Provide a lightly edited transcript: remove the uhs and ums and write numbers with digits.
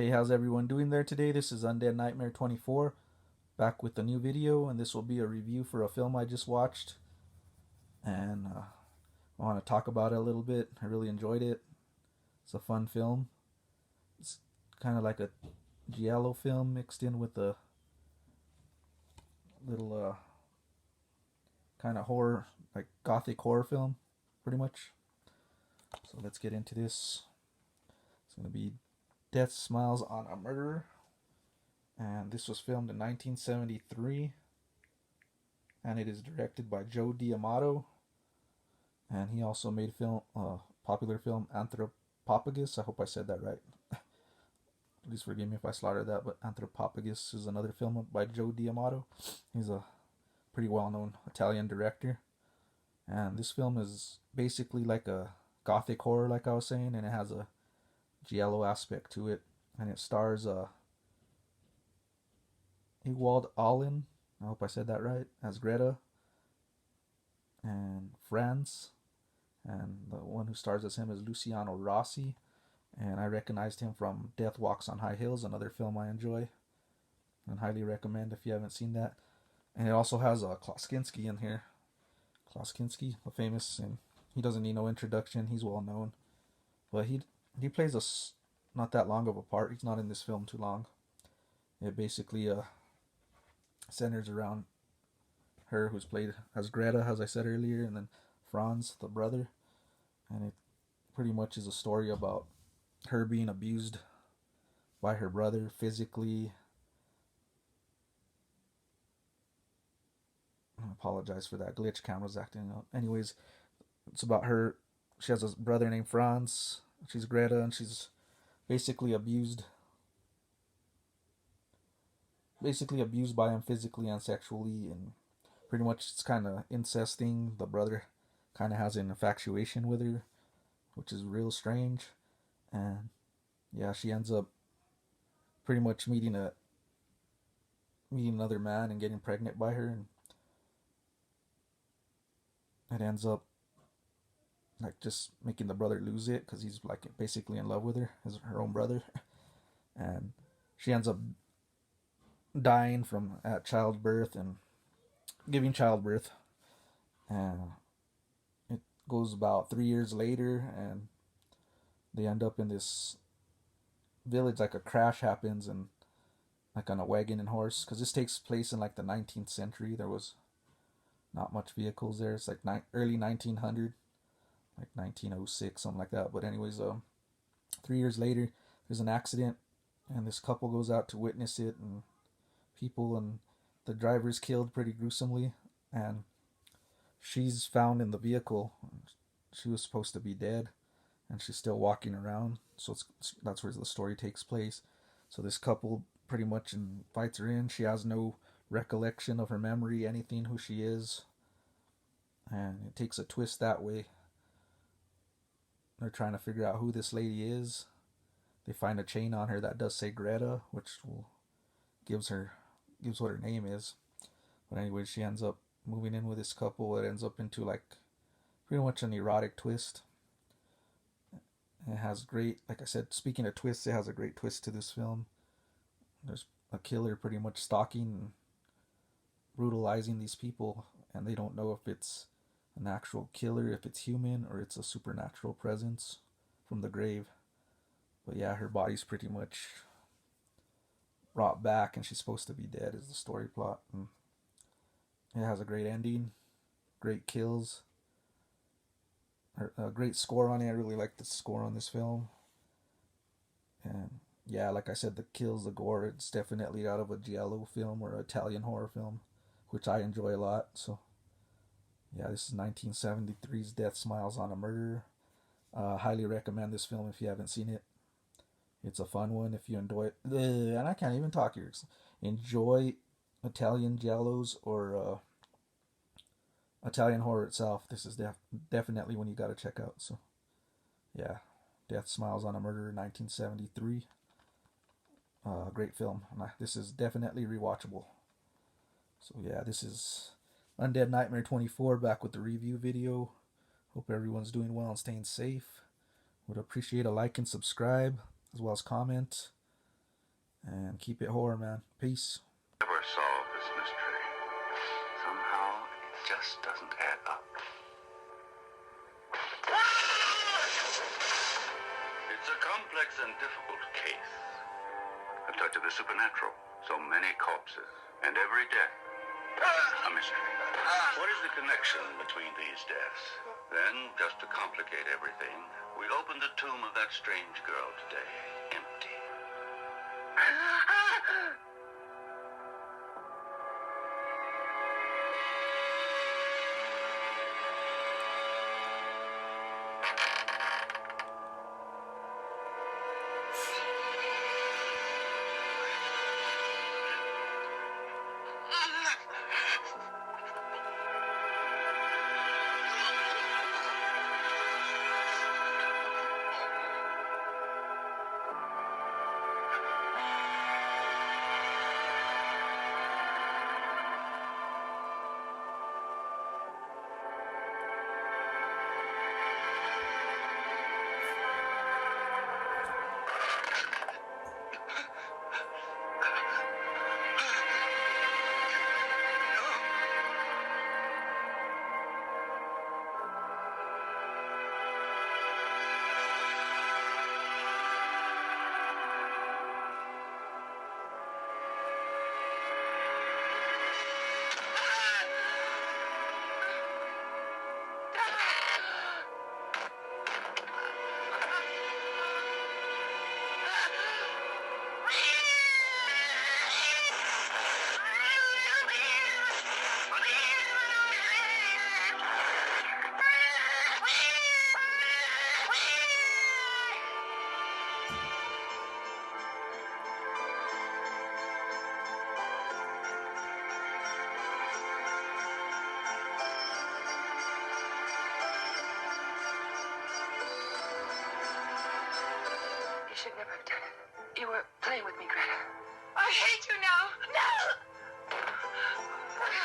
Hey, how's everyone doing there today? This is Undead Nightmare 24, back with a new video, and this will be a review for a film I just watched, and I want to talk about it a little bit. I really enjoyed it. It's a fun film. It's kind of like a giallo film mixed in with a little kind of horror, like gothic horror film, pretty much. So let's get into this. It's going to be Death Smiles on a Murderer, and this was filmed in 1973. And it is directed by Joe D'Amato, and he also made popular film Anthropophagus. I hope I said that right. Please forgive me if I slaughtered that, but Anthropophagus is another film by Joe D'Amato. He's a pretty well-known Italian director, and this film is basically like a gothic horror, like I was saying, and it has a giallo aspect to it, and it stars Ewald Allen. I hope I said that right, as Greta, and Franz, and the one who stars as him is Luciano Rossi, and I recognized him from Death Walks on High Hills, another film I enjoy and highly recommend if you haven't seen that. And it also has Klaus Kinski in here. Klaus Kinski, a famous, and he doesn't need no introduction. He's well known, but he plays not that long of a part. He's not in this film too long. It basically centers around her, who's played as Greta, as I said earlier, and then Franz, the brother, and it pretty much is a story about her being abused by her brother physically. I apologize for that glitch. Camera's acting up. Anyways, it's about her. She has a brother named Franz. She's Greta, and she's basically abused. Basically abused by him physically and sexually, and pretty much it's kind of incest thing. The brother kind of has an infatuation with her, which is real strange. And yeah, she ends up pretty much meeting another man and getting pregnant by her, and it ends up like just making the brother lose it because he's like basically in love with her as her own brother. And she ends up dying from at childbirth and giving childbirth, and it goes about 3 years later, and they end up in this village. Like a crash happens, and like on a wagon and horse, because this takes place in like the 19th century. There was not much vehicles there. It's like early 1900, like 1906, something like that. But anyways, 3 years later, there's an accident, and this couple goes out to witness it, and the driver's killed pretty gruesomely, and she's found in the vehicle. She was supposed to be dead, and she's still walking around. So that's where the story takes place. So this couple pretty much invites her in. She has no recollection of her memory, anything, who she is, and it takes a twist that way. They're trying to figure out who this lady is. They find a chain on her that does say Greta, which gives what her name is. But anyway, she ends up moving in with this couple. It ends up into like pretty much an erotic twist. It has great, like I said, speaking of twists, it has a great twist to this film. There's a killer pretty much stalking and brutalizing these people, and they don't know if it's an actual killer, if it's human, or it's a supernatural presence from the grave. But yeah, her body's pretty much brought back, and she's supposed to be dead, is the story plot. And it has a great ending, great kills, a great score on it. I really like the score on this film. And yeah, like I said, the kills, the gore, it's definitely out of a giallo film or Italian horror film, which I enjoy a lot. So yeah, this is 1973's Death Smiles on a Murderer. Highly recommend this film if you haven't seen it. It's a fun one if you enjoy it. And I can't even talk here. Enjoy Italian giallos or Italian horror itself. This is definitely one you got to check out. So yeah, Death Smiles on a Murderer, 1973. Great film. This is definitely rewatchable. So yeah, this is Undead Nightmare 24, back with the review video. Hope everyone's doing well and staying safe. Would appreciate a like and subscribe, as well as comment. and keep it horror, man. Peace. Never solve this mystery. Somehow, it just doesn't add up. It's a complex and difficult case. A touch of the supernatural. So many corpses, and every death a mystery. What is the connection between these deaths? Then, just to complicate everything, we opened the tomb of that strange girl today, empty. You should never have done it. You were playing with me, Greta. I hate you now. No!